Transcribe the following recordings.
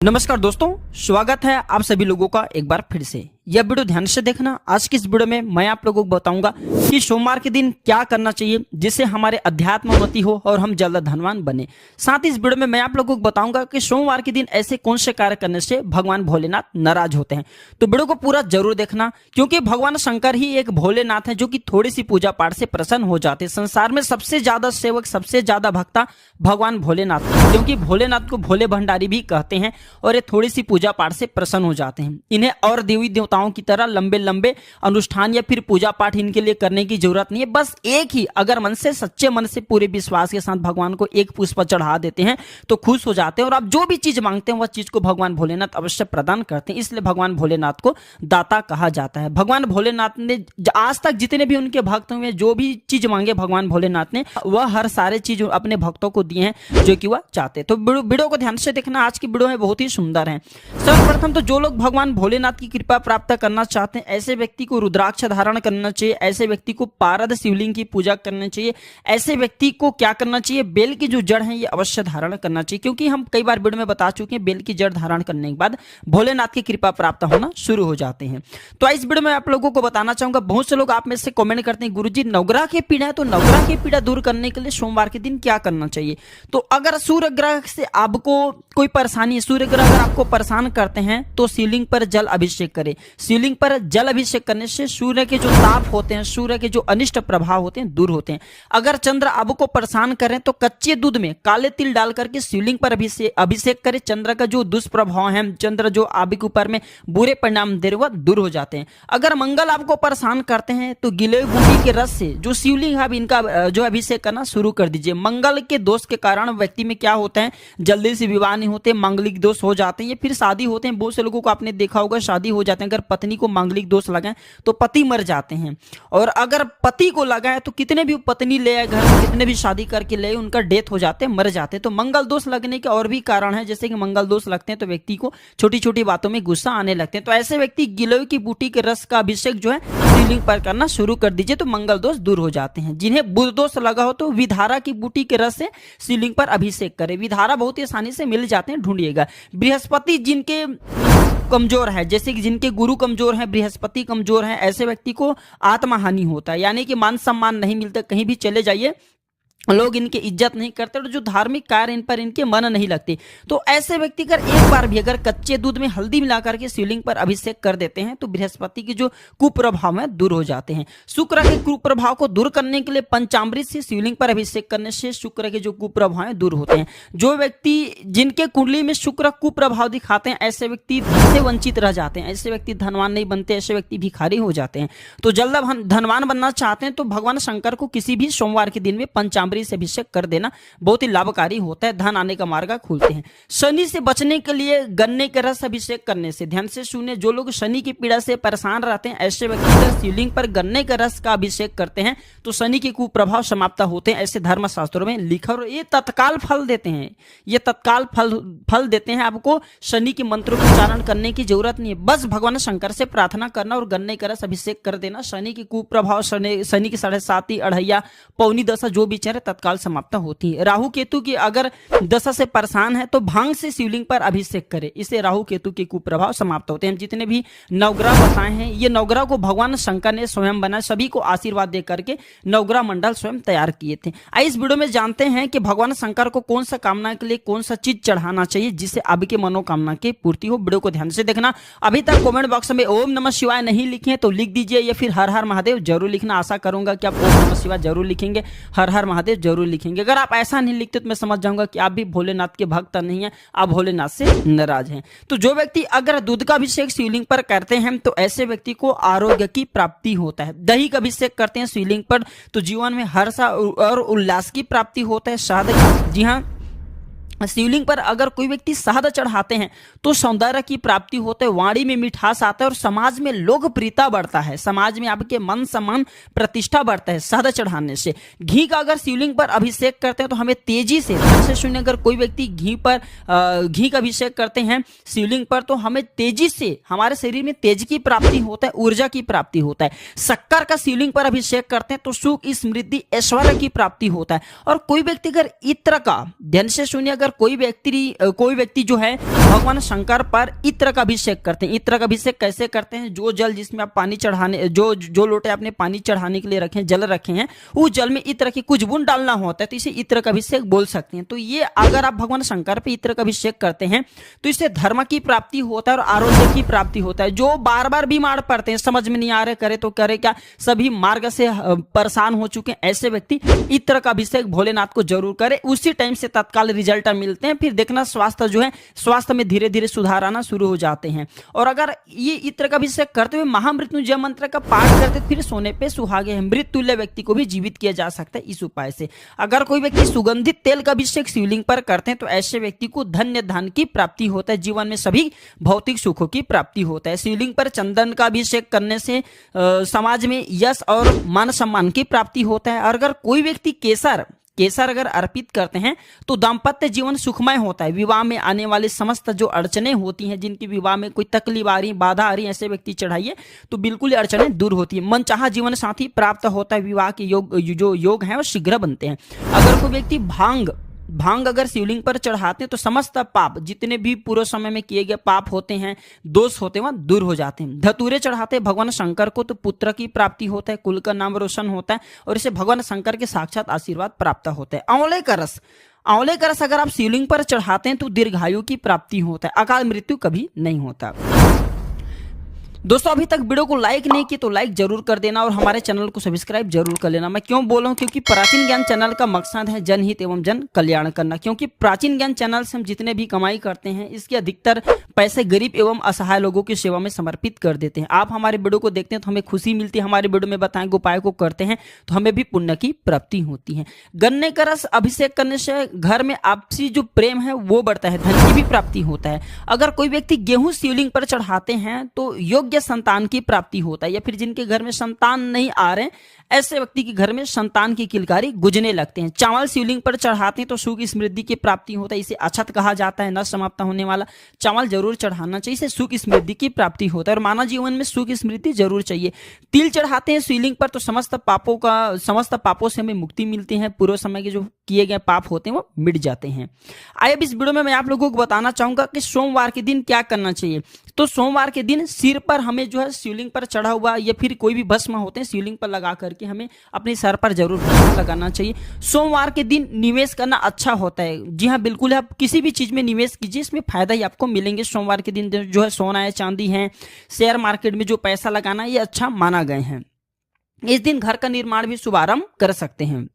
नमस्कार दोस्तों, स्वागत है आप सभी लोगों का एक बार फिर से। यह वीडियो ध्यान से देखना। आज की इस वीडियो में मैं आप लोगों को बताऊंगा कि सोमवार के दिन क्या करना चाहिए जिससे हमारे अध्यात्म उन्नति हो और हम जल्द धनवान बने। साथ ही इस वीडियो में मैं आप लोगों को बताऊंगा कि सोमवार के दिन ऐसे कौन से कार्य करने से भगवान भोलेनाथ नाराज होते हैं। तो वीडियो को पूरा जरूर देखना, क्योंकि भगवान शंकर ही एक भोलेनाथ है जो कि थोड़ी सी पूजा पाठ से प्रसन्न हो जाते हैं। संसार में सबसे ज्यादा सेवक, सबसे ज्यादा भक्ता भगवान भोलेनाथ है, क्योंकि भोलेनाथ को भोले भंडारी भी कहते हैं और ये थोड़ी सी पूजा पाठ से प्रसन्न हो जाते हैं। इन्हें और देवी देवताओं की तरह लंबे लंबे अनुष्ठान या फिर पूजा पाठ इनके लिए करने की जरूरत नहीं है। बस एक ही, अगर मन से, सच्चे मन से, पूरे विश्वास के साथ भगवान को एक पुष्प चढ़ा देते हैं तो खुश हो जाते हैं और आप जो भी चीज मांगते हैं वह चीज को भगवान भोलेनाथ अवश्य प्रदान करते हैं। इसलिए भगवान भोलेनाथ को दाता कहा जाता है। भगवान भोलेनाथ ने आज तक जितने भी उनके भक्त हुए, जो भी चीज मांगे भगवान भोलेनाथ ने, वह हर सारे चीज अपने भक्तों को दिए हैं जो कि वह चाहते। तो वीडियो को ध्यान से देखना, आज की वीडियो में बहुत ही सुंदर है। सर्वप्रथम तो जो लोग भगवान भोलेनाथ की कृपा प्राप्त करना चाहते हैं, ऐसे व्यक्ति को रुद्राक्ष धारण करना चाहिए। ऐसे व्यक्ति को पारद शिवलिंग की पूजा करनी चाहिए। ऐसे व्यक्ति को क्या करना चाहिए, बेल की जो जड़ है ये अवश्य धारण करना चाहिए, क्योंकि हम कई बार वीडियो में बता चुके हैं बेल की जड़ धारण करने के बाद भोलेनाथ की कृपा प्राप्त होना शुरू हो जाते हैं। तो इस वीडियो में आप लोगों को बताना चाहूंगा, बहुत से लोग आप में से कमेंट करते हैं गुरुजी नवग्रह की पीड़ा है, तो नवग्रह की पीड़ा दूर करने के लिए सोमवार के दिन क्या करना चाहिए। तो अगर सूर्य ग्रह से आपको कोई परेशानी, सूर्य ग्रह अगर आपको परेशान करते हैं तो शिवलिंग पर जल अभिषेक करें। शिवलिंग पर जल अभिषेक करने से सूर्य के जो ताप होते हैं, सूर्य के जो अनिष्ट प्रभाव होते हैं, दूर होते हैं। अगर चंद्र आपको परेशान करें तो कच्चे दूध में काले तिल डाल करके शिवलिंग पर अभिषेक करें। चंद्र का जो दुष्प्रभाव है, चंद्र जो आपके ऊपर में बुरे परिणाम दे रहे वह दूर हो जाते हैं। अगर मंगल आपको परेशान करते हैं तो गिलोय बूटी के रस से जो शिवलिंग है इनका जो अभिषेक करना शुरू कर दीजिए। मंगल के दोष के कारण व्यक्ति में क्या होता है, जल्दी से विवाह नहीं होते, मांगलिक दोष हो जाते हैं, या फिर शादी होते हैं। बहुत से लोगों को आपने देखा होगा शादी हो जाते हैं, अगर पत्नी को मांगलिक दोष लगाए तो पति मर जाते हैं। और अगर पति को लगा है तो कितने भी पत्नी ले आए घर में, कितने भी शादी करके ले, उनका डेथ हो जाते हैं, मर जाते हैं। तो मंगल दोष लगने के और भी कारण है, जैसे कि मंगल दोष लगते हैं तो व्यक्ति को छोटी छोटी बातों में गुस्सा आने लगते हैं। तो ऐसे व्यक्ति गिलोय की बूटी के रस का अभिषेक जो है शिवलिंग पर करना शुरू कर दीजिए, तो मंगल दोष दूर हो जाते हैं। जिन्हें बुध दोष लगा हो तो विधारा की बूटी के रस से शिवलिंग पर अभिषेक करें। विधारा बहुत ही आसानी से मिल जाते हैं, ढूंढिएगा। बृहस्पति जिनके कमजोर है, जैसे कि जिनके गुरु कमजोर है, बृहस्पति कमजोर है, ऐसे व्यक्ति को आत्महानि होता है, यानी कि मान सम्मान नहीं मिलता। कहीं भी चले जाइए लोग इनकी इज्जत नहीं करते और जो धार्मिक कार्य इन पर इनके मन नहीं लगते। तो ऐसे व्यक्ति अगर एक बार भी अगर कच्चे दूध में हल्दी मिलाकर के शिवलिंग पर अभिषेक कर देते हैं तो बृहस्पति के जो कुप्रभाव है दूर हो जाते हैं। शुक्र के कुप्रभाव को दूर करने के लिए पंचामृत से शिवलिंग पर अभिषेक करने से शुक्र के जो कुप्रभाव है दूर होते हैं। जो व्यक्ति जिनके कुंडली में शुक्र कुप्रभाव दिखाते हैं, ऐसे व्यक्ति धन से वंचित रह जाते हैं, ऐसे व्यक्ति धनवान नहीं बनते, ऐसे व्यक्ति भिखारी हो जाते हैं। तो जल्द धनवान बनना चाहते हैं तो भगवान शंकर को किसी भी सोमवार के दिन में पंचामृत से अभिषेक कर देना बहुत ही लाभकारी होता है, धन आने का मार्ग खुलते हैं। शनि से बचने के लिए गन्ने के रस अभिषेक करने से, ध्यान से सुने, जो लोग शनि की पीड़ा से परेशान रहते हैं, ऐसे व्यक्ति अगर शिवलिंग पर गन्ने के रस का अभिषेक करते हैं तो शनि के कुप्रभाव समाप्त होते हैं, ऐसे धर्म शास्त्रों में लिखा। और ये तत्काल फल देते हैं, ये तत्काल फल देते हैं। आपको शनि के मंत्रों का उच्चारण करने की जरूरत नहीं है, बस भगवान शंकर से प्रार्थना करना और गन्ने का रस अभिषेक कर देना। शनि के कुप्रभाव, शनि की 7.5 अढ़ैया पौनी दशा जो भी चले तत्काल समाप्त होती है। राहु केतु की अगर दशा से परेशान है तो भांग से शिवलिंग पर अभिषेक करें, इससे राहु केतु के कुप्रभाव समाप्त होते हैं। जितने भी नवग्रह बताए हैं, ये नवग्रह को भगवान शंकर ने स्वयं बनाया, सभी को आशीर्वाद दे करके नवग्रह मंडल स्वयं तैयार किए थे। इस वीडियो में जानते हैं कि भगवान शंकर को कौन सा कामना के लिए कौन सा चीज चढ़ाना चाहिए जिससे आपके मनोकामना की पूर्ति हो। वीडियो को ध्यान से देखना। अभी तक कमेंट बॉक्स में ओम नमः शिवाय नहीं लिखे तो लिख दीजिए, या फिर हर हर महादेव जरूर लिखना। आशा करूंगा कि आप ओम नमः शिवाय जरूर लिखेंगे, हर हर महादेव जरूर लिखेंगे। अगर आप ऐसा नहीं लिखते तो मैं समझ जाऊंगा कि आप भी भोलेनाथ के भक्त नहीं हैं, आप भोलेनाथ से नाराज हैं। तो जो व्यक्ति अगर दूध का अभिषेक शिवलिंग पर करते हैं तो ऐसे व्यक्ति को आरोग्य की प्राप्ति होता है। दही का अभिषेक करते हैं शिवलिंग पर तो जीवन में हर्ष और उल्लास की प्राप्ति होता है। शहद का, जी हाँ, शिवलिंग पर अगर कोई व्यक्ति शहद चढ़ाते हैं तो सौंदर्य की प्राप्ति होते है, वाणी में मिठास आता है और समाज में लोकप्रियता बढ़ता है, समाज में आपके मन सम्मान प्रतिष्ठा बढ़ता है शहद चढ़ाने से। घी का अगर शिवलिंग पर अभिषेक करते हैं तो हमें तेजी से, ध्यान से सुनिए, अगर कोई व्यक्ति घी का अभिषेक करते हैं शिवलिंग पर तो हमें तेजी से, हमारे शरीर में तेज की प्राप्ति होता है, ऊर्जा की प्राप्ति होता है। शक्कर का शिवलिंग पर अभिषेक करते हैं तो सुख, समृद्धि, ऐश्वर्य की प्राप्ति होता है। और कोई व्यक्ति अगर इत्र का, ध्यान से सुनिए, अगर अगर कोई व्यक्ति जो है भगवान शंकर पर इत्र का अभिषेक करते हैं। इत्र का अभिषेक कैसे करते हैं? जो जल जिसमें आप पानी चढ़ाने जो लोटे आपने पानी चढ़ाने के लिए रखे हैं, जल रखे हैं, उस जल में इत्र की कुछ बूंद डालना होता है, तो इसे इत्र का अभिषेक बोल सकते हैं। तो ये अगर आप भगवान शंकर पे इत्र का अभिषेक करते हैं तो इससे धर्म की प्राप्ति होता है और आरोग्य की प्राप्ति होता है। जो बार बार बीमार पड़ते हैं, समझ में नहीं आ रहे करे तो करे क्या, सभी मार्ग से परेशान हो चुके हैं, ऐसे व्यक्ति इत्र का अभिषेक भोलेनाथ को जरूर करें। उसी टाइम से तत्काल रिजल्ट मिलते हैं। फिर देखना स्वास्थ्य में धीरे धीरे सुधार आना शुरू हो जाते हैं। और अगर ये इत्र का अभिषेक करते हुए महामृत्युंजय मंत्र का पाठ करते फिर सोने पे सुहागे मृत तुल्य व्यक्ति को भी जीवित किया जा सकता है इस उपाय से। अगर कोई व्यक्ति सुगंधित तेल का अभिषेक शिवलिंग पर करते हैं तो ऐसे व्यक्ति को धन्य धन की प्राप्ति होता है, जीवन में सभी भौतिक सुखों की प्राप्ति होता है। शिवलिंग पर चंदन का अभिषेक करने से समाज में यश और मान सम्मान की प्राप्ति होता है। और अगर कोई व्यक्ति केसर अगर अर्पित करते हैं तो दाम्पत्य जीवन सुखमय होता है। विवाह में आने वाले समस्त जो अड़चने होती हैं, जिनकी विवाह में कोई तकलीफ आ रही, बाधा आ रही, ऐसे व्यक्ति चढ़ाइए तो बिल्कुल अड़चने दूर होती है। मनचाहा जीवन साथी प्राप्त होता है। विवाह के जो योग हैं वो शीघ्र बनते हैं। अगर कोई व्यक्ति भांग अगर शिवलिंग पर चढ़ाते हैं तो समस्त पाप, जितने भी पूर्व समय में किए गए पाप होते हैं, दोष होते हैं, वह दूर हो जाते हैं। धतूरे चढ़ाते हैं भगवान शंकर को तो पुत्र की प्राप्ति होता है, कुल का नाम रोशन होता है और इसे भगवान शंकर के साक्षात आशीर्वाद प्राप्त होता है। आंवले का रस अगर आप शिवलिंग पर चढ़ाते हैं तो दीर्घायु की प्राप्ति होता है, अकाल मृत्यु कभी नहीं होता। दोस्तों अभी तक वीडियो को लाइक नहीं की तो लाइक जरूर कर देना और हमारे चैनल को सब्सक्राइब जरूर कर लेना। मैं क्यों बोल रहा हूं? क्योंकि प्राचीन ज्ञान चैनल का मकसद है जनहित एवं जन कल्याण करना। क्योंकि प्राचीन ज्ञान चैनल से हम जितने भी कमाई करते हैं, इसके अधिकतर पैसे गरीब एवं असहाय लोगों की सेवा में समर्पित कर देते हैं। आप हमारे वीडियो को देखते हैं तो हमें खुशी मिलती है, हमारे वीडियो में बताए गए उपाय को करते हैं तो हमें भी पुण्य की प्राप्ति होती है। गन्ने का रस अभिषेक करने से घर में आपसी जो प्रेम है वो बढ़ता है, धन की भी प्राप्ति होता है। अगर कोई व्यक्ति गेहूं शिवलिंग पर चढ़ाते हैं तो योग्य संतान की प्राप्ति होता है। या फिर जिनके घर में संतान नहीं आ रहे, ऐसे व्यक्ति के घर में संतान की किलकारी गुजरने लगते हैं। चावल शिवलिंग पर चढ़ाते हैं तो सुख समृद्धि की प्राप्ति होता है। इसे अक्षत कहा जाता है, न समाप्त होने वाला चावल जरूर चढ़ाना चाहिए, इसे सुख समृद्धि की प्राप्ति होता है। और मानव जीवन में सुख समृद्धि जरूर चाहिए। तिल चढ़ाते हैं शिवलिंग पर तो समस्त पापों से हमें मुक्ति मिलती है। पूर्व समय के जो किए गए पाप होते हैं वो मिट जाते हैं। आइए अब इस वीडियो में मैं आप लोगों को बताना चाहूंगा कि सोमवार के दिन क्या करना चाहिए। तो सोमवार के दिन सिर पर हमें जो है शिवलिंग पर चढ़ा हुआ या फिर कोई भी भस्म होते हैं शिवलिंग पर लगा करके हमें अपने सर पर जरूर भस्म लगाना चाहिए। सोमवार के दिन निवेश करना अच्छा होता है। जी हाँ, बिल्कुल, आप किसी भी चीज में निवेश कीजिए, इसमें फायदा ही आपको मिलेंगे। सोमवार के दिन जो है सोना है, चांदी है, शेयर मार्केट में जो पैसा लगाना ये अच्छा माना गए हैं। इस दिन घर का निर्माण भी शुभारंभ कर सकते हैं।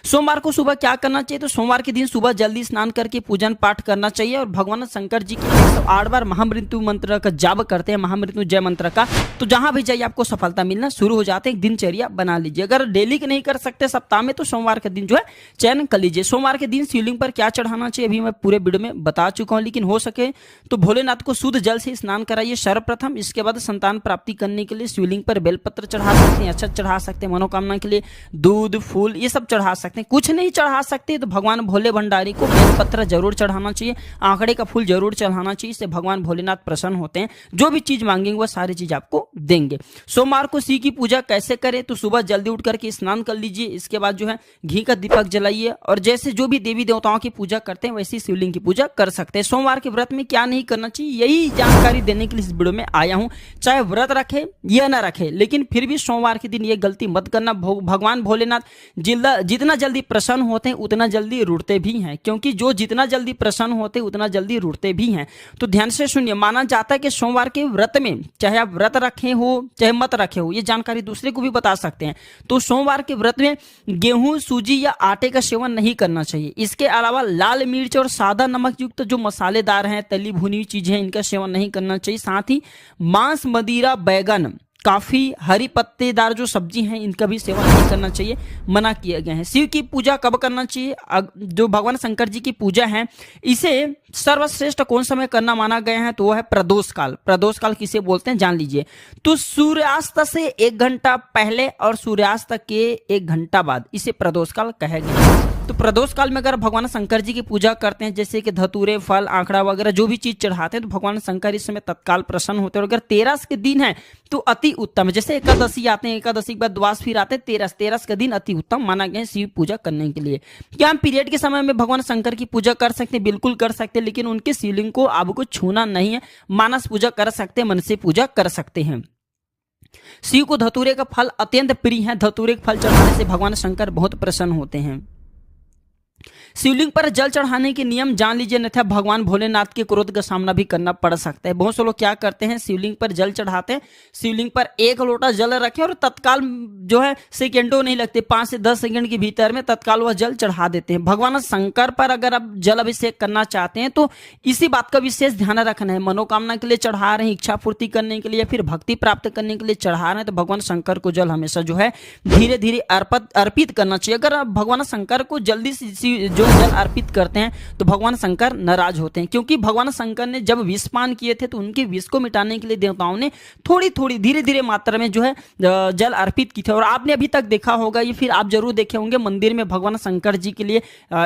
सोमवार को सुबह क्या करना चाहिए? तो सोमवार के दिन सुबह जल्दी स्नान करके पूजन पाठ करना चाहिए और भगवान शंकर जी की 108 बार महामृत्यु मंत्र का जाप करते हैं, महामृत्युंजय मंत्र का। तो जहां भी जाइए आपको सफलता मिलना शुरू हो जाते हैं। एक दिनचर्या बना लीजिए। अगर डेली नहीं कर सकते सप्ताह में तो सोमवार के दिन जो है चयन कर लीजिए। सोमवार के दिन शिवलिंग पर क्या चढ़ाना चाहिए अभी मैं पूरे वीडियो में बता चुका हूँ, लेकिन हो सके तो भोलेनाथ को शुद्ध जल से स्नान कराइए सर्वप्रथम। इसके बाद संतान प्राप्ति करने के लिए शिवलिंग पर बेलपत्र चढ़ा सकते हैं, अक्षत चढ़ा सकते हैं, मनोकामना के लिए दूध फूल ये सब चढ़ा सकते हैं। कुछ नहीं चढ़ा सकते तो भगवान भोले भंडारी को बेलपत्र जरूर चढ़ाना चाहिए, आंकड़े का फूल जरूर चढ़ाना चाहिए। इससे भगवान भोलेनाथ प्रसन्न होते हैं, जो भी चीज मांगेंगे वह सारी चीज आपको देंगे। सोमवार को शिव की पूजा कैसे करें? तो सुबह जल्दी उठ करके स्नान कर लीजिए। इसके बाद जो है घी का दीपक जलाइए और जैसे जो भी देवी देवताओं की पूजा करते हैं वैसी शिवलिंग की पूजा कर सकते हैं। सोमवार के व्रत में क्या नहीं करना चाहिए यही जानकारी देने के लिए इस वीडियो में आया हूं। चाहे व्रत रखे या ना रखे, लेकिन फिर भी सोमवार के दिन ये गलती मत करना। भगवान भोलेनाथ जितना जल्दी प्रसन्न होते हैं उतना जल्दी रुठते भी हैं, क्योंकि जो जितना जल्दी प्रसन्न होते हैं उतना जल्दी रुठते भी हैं। तो ध्यान से सुनिए। माना जाता है कि सोमवार के व्रत में चाहे आप व्रत रखे हो चाहे मत रखे हो, ये जानकारी दूसरे को भी बता सकते हैं। तो सोमवार के व्रत में गेहूं सूजी या आटे का सेवन नहीं करना चाहिए। इसके अलावा लाल मिर्च और सादा नमक युक्त जो मसालेदार हैं, तली भुनी हुई चीजें हैं, इनका सेवन नहीं करना चाहिए। साथ ही मांस मदिरा बैगन काफी हरी पत्तेदार जो सब्जी हैं इनका भी सेवन नहीं करना चाहिए, मना किए गए हैं। शिव की पूजा कब करना चाहिए? जो भगवान शंकर जी की पूजा है इसे सर्वश्रेष्ठ कौन समय करना माना गया है? तो वो है प्रदोष काल। प्रदोष काल किसे बोलते हैं जान लीजिए। तो सूर्यास्त से 1 घंटा पहले और सूर्यास्त के 1 घंटा बाद इसे प्रदोष काल कहा गया है। तो प्रदोष काल में अगर भगवान शंकर जी की पूजा करते हैं, जैसे कि धतूरे, फल, आंकड़ा वगैरह जो भी चीज चढ़ाते हैं, तो भगवान शंकर इस समय तत्काल प्रसन्न होते हैं। और अगर तेरस के दिन है तो अति उत्तम है। जैसे एकादशी आते हैं, एकादशी के बाद द्वादश फिर आते हैं, तेरस का दिन अति उत्तम माना गया है शिव पूजा करने के लिए। क्या हम पीरियड के समय में भगवान शंकर की पूजा कर सकते हैं? बिल्कुल कर सकते हैं, लेकिन उनके शिवलिंग को आपको छूना नहीं है। मानस पूजा कर सकते हैं, मन से पूजा कर सकते हैं। शिव को धतूरे का फल अत्यंत प्रिय है। धतूरे का फल चढ़ाने से भगवान शंकर बहुत प्रसन्न होते हैं। शिवलिंग पर जल चढ़ाने के नियम जान लीजिए, अन्यथा भगवान भोलेनाथ के क्रोध का सामना भी करना पड़ सकता है। बहुत से लोग क्या करते हैं, शिवलिंग पर जल चढ़ाते हैं, शिवलिंग पर एक लोटा जल रखे और तत्काल जो है सेकेंडों नहीं लगते, 5 से 10 सेकंड के भीतर में तत्काल वह जल चढ़ा देते हैं। भगवान शंकर पर अगर आप जल अभिषेक करना चाहते हैं तो इसी बात का विशेष ध्यान रखना है। मनोकामना के लिए चढ़ा रहे हैं, इच्छा पूर्ति करने के लिए, फिर भक्ति प्राप्त करने के लिए चढ़ा रहे हैं, तो भगवान शंकर को जल हमेशा जो है धीरे धीरे अर्पित करना चाहिए। अगर आप भगवान शंकर को जल्दी से जो जल अर्पित करते हैं तो भगवान शंकर नाराज होते हैं, क्योंकि भगवान शंकर ने जब विष पान किए थे तो उनके विष को मिटाने के लिए देवताओं ने थोड़ी थोड़ी धीरे धीरे मात्रा में जो है जल अर्पित की थे। और आपने अभी तक देखा होगा, ये फिर आप जरूर देखे होंगे, मंदिर में भगवान शंकर जी के लिए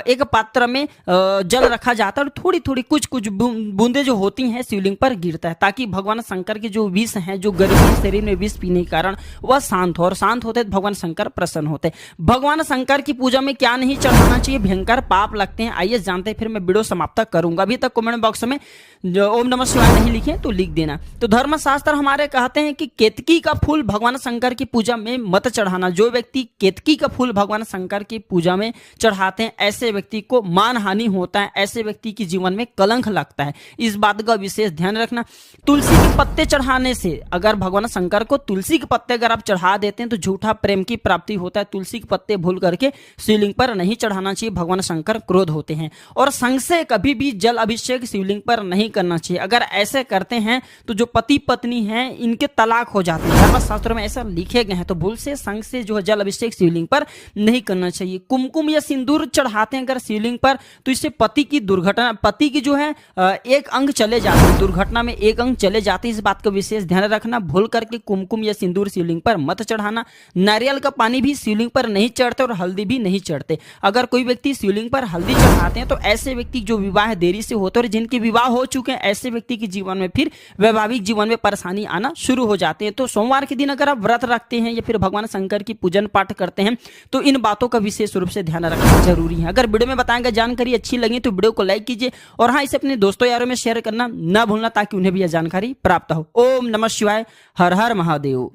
एक पात्र में जल रखा जाता है और थोड़ी थोड़ी कुछ कुछ बूंदे जो होती हैं शिवलिंग पर गिरता है, ताकि भगवान शंकर के जो विष हैं, जो गर्मी शरीर में विष पीने के कारण वह शांत हो, और शांत होते तो भगवान शंकर प्रसन्न होते। भगवान शंकर की पूजा में क्या नहीं चढ़ाना चाहिए? भयंकर पाप लगते हैं। आइए जानते हैं, फिर मैं वीडियो समाप्त करूंगा। अभी तक कमेंट बॉक्स में जो ओम नमः शिवाय नहीं लिखे तो लिख देना। तो धर्मशास्त्र हमारे कहते हैं कि केतकी का फूल भगवान शंकर की पूजा में मत चढ़ाना। जो व्यक्ति केतकी का फूल भगवान शंकर की पूजा में चढ़ाते हैं, ऐसे व्यक्ति को मानहानि होता है, ऐसे व्यक्ति के जीवन में कलंक लगता है। इस बात का विशेष ध्यान रखना। तुलसी के पत्ते चढ़ाने से, अगर भगवान शंकर को तुलसी के पत्ते अगर आप चढ़ा देते हैं तो झूठा प्रेम की प्राप्ति होता है। तुलसी के पत्ते भूल करके शिवलिंग पर नहीं चढ़ाना चाहिए, भगवान शंकर क्रोध होते हैं। और संग से कभी भी जल अभिषेक शिवलिंग पर नहीं करना चाहिए। अगर ऐसे करते हैं तो जो पति पत्नी हैं इनके तलाक हो जाते हैं, धर्मशास्त्रों में ऐसा लिखे गए हैं। तो भूल से संग से जो है जल अभिषेक शिवलिंग पर नहीं करना चाहिए। कुमकुम या सिंदूर चढ़ाते हैं अगर शिवलिंग पर, तो इससे पति की दुर्घटना, पति की जो है एक अंग चले जाते हैं, दुर्घटना में एक अंग चले जाते हैं। इस बात का विशेष ध्यान रखना। भूल करके कुमकुम या सिंदूर शिवलिंग पर मत चढ़ाना। नारियल का पानी भी शिवलिंग पर नहीं चढ़ते और हल्दी भी नहीं चढ़ते। अगर कोई व्यक्ति शिवलिंग पर हल्दी चढ़ाते हैं तो ऐसे व्यक्ति जो विवाह देरी से होते हैं और जिनके विवाह हो चुके हैं, ऐसे व्यक्ति के जीवन में फिर वैवाहिक जीवन में परेशानी आना शुरू हो जाते हैं। तो सोमवार के दिन अगर आप व्रत रखते हैं या फिर भगवान शंकर की पूजन पाठ करते हैं तो इन बातों का विशेष रूप से ध्यान रखना जरूरी है। अगर वीडियो में बताया गया जानकारी अच्छी लगी तो वीडियो को लाइक कीजिए, और हाँ, इसे अपने दोस्तों यारों में शेयर करना ना भूलना, ताकि उन्हें भी यह जानकारी प्राप्त हो। ओम नमः शिवाय। हर हर महादेव।